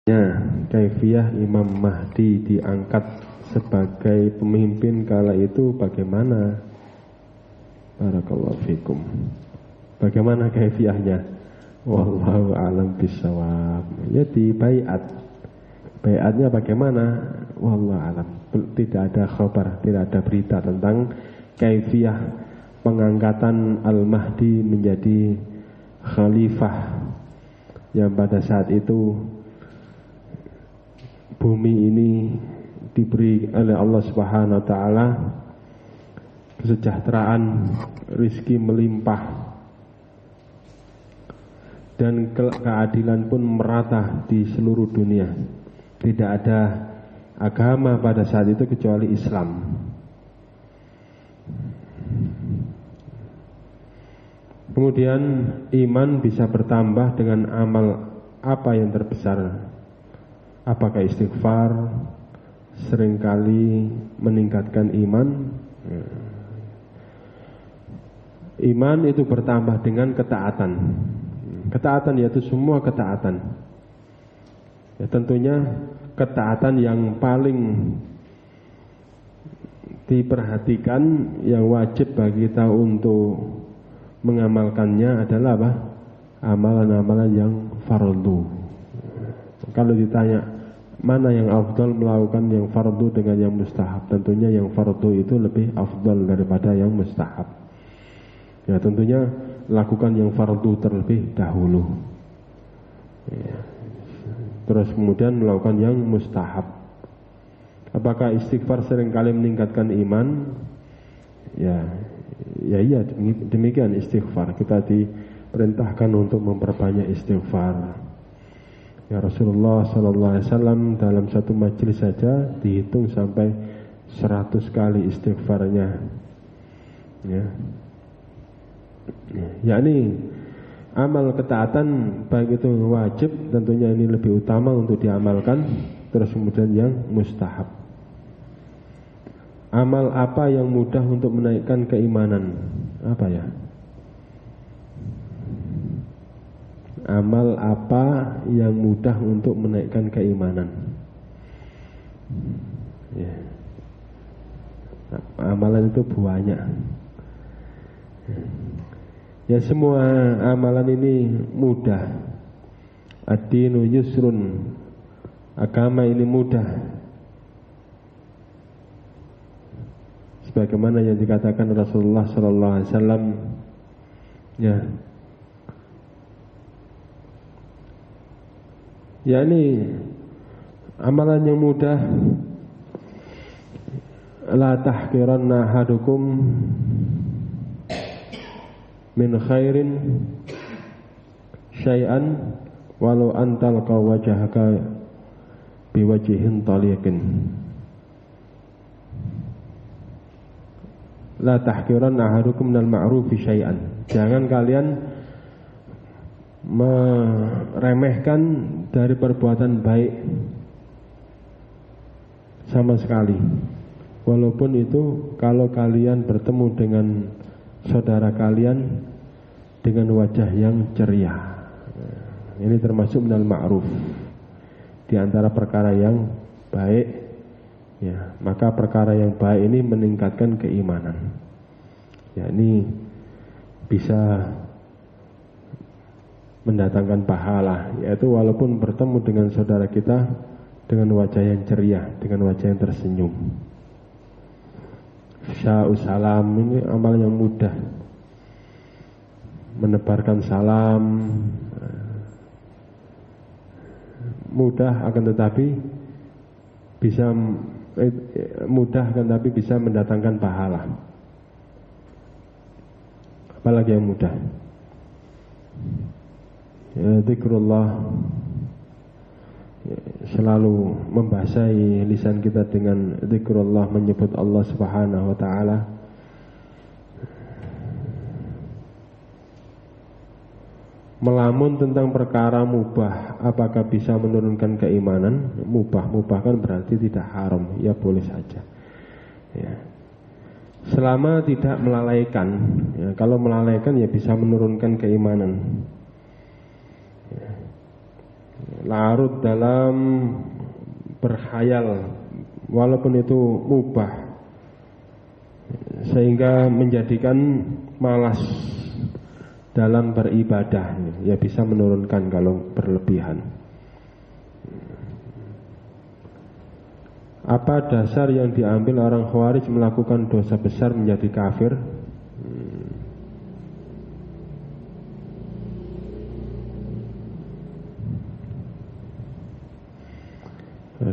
Kaifiyah Imam Mahdi diangkat sebagai pemimpin kala itu bagaimana? Barakallahu fikum. Bagaimana kaifiyahnya? Wallahu a'lam bishawab. Ya di baiat. Baiatnya bagaimana? Wallahu a'lam. Tidak ada khabar, tidak ada berita tentang kaifiyah pengangkatan Al-Mahdi menjadi khalifah yang pada saat itu bumi ini diberi oleh Allah Subhanahu wa taala kesejahteraan, rizki melimpah, dan keadilan pun merata di seluruh dunia. Tidak ada agama pada saat itu kecuali Islam. Kemudian iman bisa bertambah dengan amal apa yang terbesar? Apakah istighfar seringkali meningkatkan iman? Iman itu bertambah dengan ketaatan. Ketaatan yaitu semua ketaatan. Ya, tentunya ketaatan yang paling diperhatikan, yang wajib bagi kita untuk mengamalkannya adalah apa? Amalan-amalan yang fardu. Kalau ditanya mana yang afdal melakukan yang fardu dengan yang mustahab, tentunya yang fardu itu lebih afdal daripada yang mustahab. Ya, tentunya lakukan yang fardu terlebih dahulu. Ya. Terus kemudian melakukan yang mustahab. Apakah istighfar seringkali meningkatkan iman? Ya iya, demikian istighfar. Kita diperintahkan untuk memperbanyak istighfar. Ya, Rasulullah SAW dalam satu majelis saja dihitung sampai 100 kali istighfarnya. Yakni amal ketaatan baik itu wajib, tentunya ini lebih utama untuk diamalkan. Terus kemudian yang mustahab. Amal apa yang mudah untuk menaikkan keimanan? Apa ya? Amal apa yang mudah untuk menaikkan keimanan? Ya. Amalan itu banyak. Ya, semua amalan ini mudah. Ad-dinu yusrun. Agama ini mudah. Sebagaimana yang dikatakan Rasulullah sallallahu alaihi wasallam, ya. Yakni amalan yang mudah. La tahqiranna ahadukum min khairin syai'an walau antal wajhaka biwajhin taliqin. La tahqiranna ahadukum minal ma'rufi syai'an. Jangan kalian meremehkan dari perbuatan baik sama sekali, walaupun itu kalau kalian bertemu dengan saudara kalian dengan wajah yang ceria. Ini termasuk minal ma'ruf, di antara perkara yang baik. Ya, maka perkara yang baik ini meningkatkan keimanan. Ya, ini bisa mendatangkan pahala, yaitu walaupun bertemu dengan saudara kita dengan wajah yang ceria, dengan wajah yang tersenyum. Sya'us salam, ini amal yang mudah. Menebarkan salam mudah, akan tetapi bisa bisa mendatangkan pahala. Apalagi yang mudah? Ya, zikrullah, ya, selalu membasahi lisan kita dengan zikrullah, menyebut Allah Subhanahu wa taala. Melamun tentang perkara mubah, apakah bisa menurunkan keimanan? Mubah kan berarti tidak haram, ya boleh saja. Ya. Selama tidak melalaikan, ya, kalau melalaikan ya bisa menurunkan keimanan. larut dalam berkhayal walaupun itu mubah, sehingga menjadikan malas dalam beribadah, ya bisa menurunkan kalau berlebihan. Apa dasar yang diambil orang Khawarij melakukan dosa besar menjadi kafir?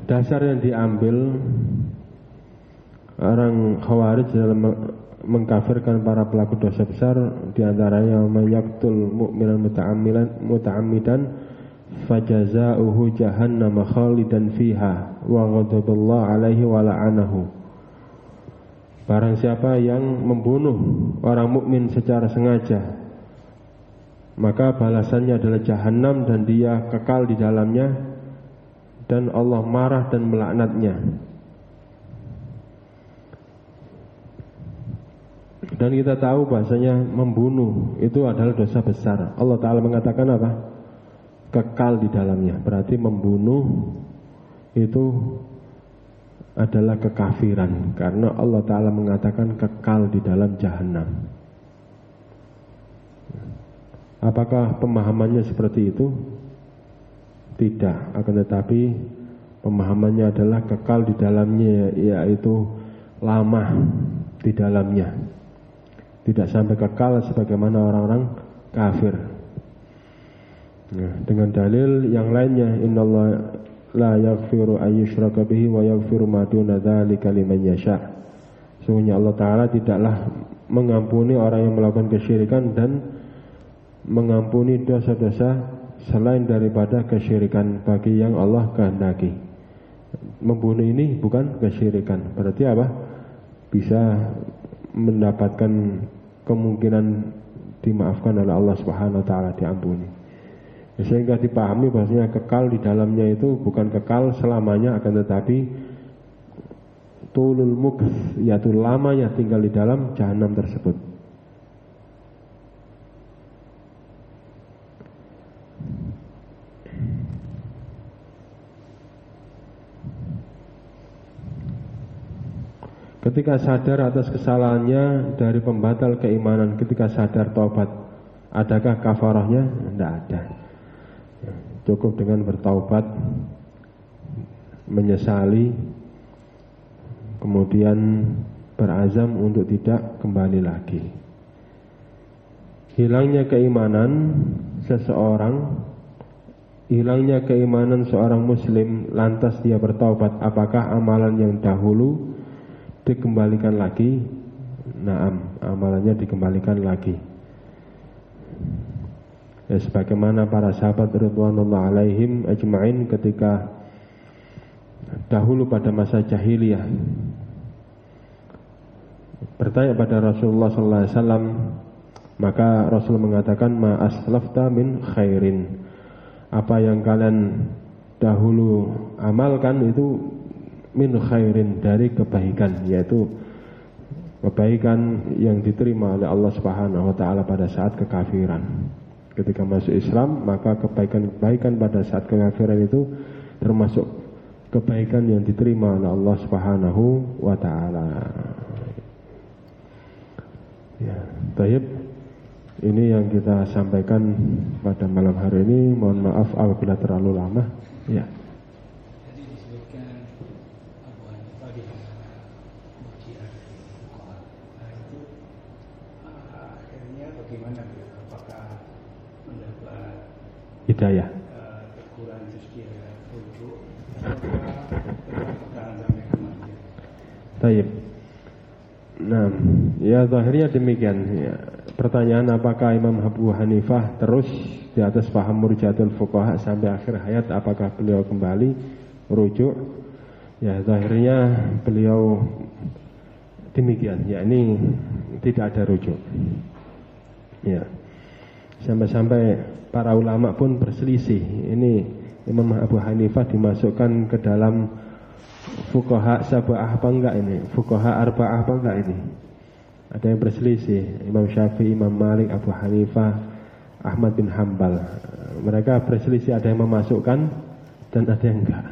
Dasar yang diambil orang Khawarij dalam mengkafirkan para pelaku dosa besar, diantaranya mayaqtul mu'minan muta'ammidan fajaza'uhu jahannam khalidan fiha wa ghadaballahu alaihi wa la'anahu. Barang siapa yang membunuh orang mukmin secara sengaja, maka balasannya adalah jahanam dan dia kekal di dalamnya, dan Allah marah dan melaknatnya. Dan kita tahu bahasanya membunuh itu adalah dosa besar. Allah Ta'ala mengatakan apa? Kekal di dalamnya. Berarti membunuh itu adalah kekafiran, karena Allah Ta'ala mengatakan kekal di dalam jahanam. Apakah pemahamannya seperti itu? Tidak, akan tetapi pemahamannya adalah kekal di dalamnya, yaitu lama di dalamnya, tidak sampai kekal sebagaimana orang-orang kafir. Nah, dengan dalil yang lainnya, innallaha la yaghfiru an yushraka bihi wa yaghfiru ma duna dzalika liman yasha. Sungguhnya Allah Ta'ala tidaklah mengampuni orang yang melakukan kesyirikan dan mengampuni dosa-dosa selain daripada kesyirikan bagi yang Allah kehendaki. Membunuh ini bukan kesyirikan, berarti apa? Bisa mendapatkan kemungkinan dimaafkan oleh Allah Subhanahu wa taala, diampuni. Sehingga dipahami bahwasanya kekal di dalamnya itu bukan kekal selamanya, akan tetapi tulul mukth, yaitu lamanya tinggal di dalam jahanam tersebut. Ketika sadar atas kesalahannya dari pembatal keimanan, ketika sadar taubat, adakah kafarahnya? Tidak ada. Cukup dengan bertaubat, menyesali, kemudian berazam untuk tidak kembali lagi. Hilangnya keimanan seseorang, hilangnya keimanan seorang muslim, lantas dia bertaubat, apakah amalan yang dahulu dikembalikan lagi? Naam, amalannya dikembalikan lagi. Ya, sebagaimana para sahabat ridwanullah alaihim ajma'in ketika dahulu pada masa jahiliyah bertanya pada Rasulullah sallallahu alaihi wasallam, maka Rasul mengatakan ma aslafta min khairin. Apa yang kalian dahulu amalkan itu min khairin, dari kebaikan, yaitu kebaikan yang diterima oleh Allah Subhanahu wa taala pada saat kekafiran. Ketika masuk Islam, maka kebaikan-kebaikan pada saat kekafiran itu termasuk kebaikan yang diterima oleh Allah Subhanahu wa taala. Ya, baik. Ini yang kita sampaikan pada malam hari ini. Mohon maaf apabila terlalu lama. Ya. Hidayah. Teguran terus dia rujuk. Taib. Nah, ya zahirnya demikian. Ya. Pertanyaan apakah Imam Abu Hanifah terus di atas paham murjiatul fuqaha sampai akhir hayat, apakah beliau kembali rujuk? Ya zahirnya beliau demikian. Ya, ini tidak ada rujuk. Ya. Sampai-sampai para ulama pun berselisih. Ini Imam Abu Hanifah dimasukkan ke dalam fuqaha sab'ah apa enggak ini? Fuqaha arba'ah apa enggak ini? Ada yang berselisih. Imam Syafi'i, Imam Malik, Abu Hanifah, Ahmad bin Hambal. Mereka berselisih, ada yang memasukkan dan ada yang enggak.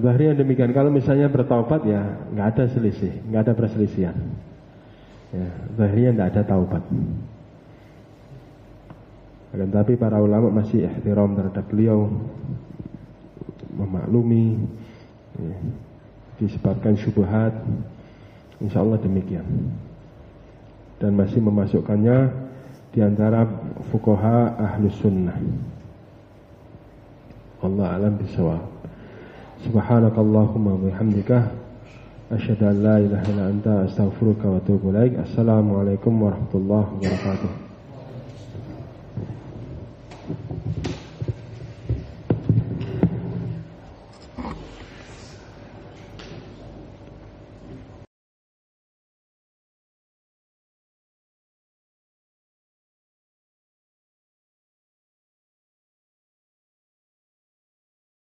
Zahirnya demikian. Kalau misalnya bertaubat ya nggak ada selisih, nggak ada perselisihan. Ya, zahirnya nggak ada taubat. Akan tapi para ulama masih ihtiram terhadap beliau, memaklumi, ya, disebabkan syubhat, insya Allah demikian. Dan masih memasukkannya di antara fuqaha ahlus sunnah. Allah alam bisawab. Subhanakallahumma wa bihamdika asyhadu an la ilaha illa anta astaghfiruka wa atubu ilaik. Assalamualaikum warahmatullahi wabarakatuh.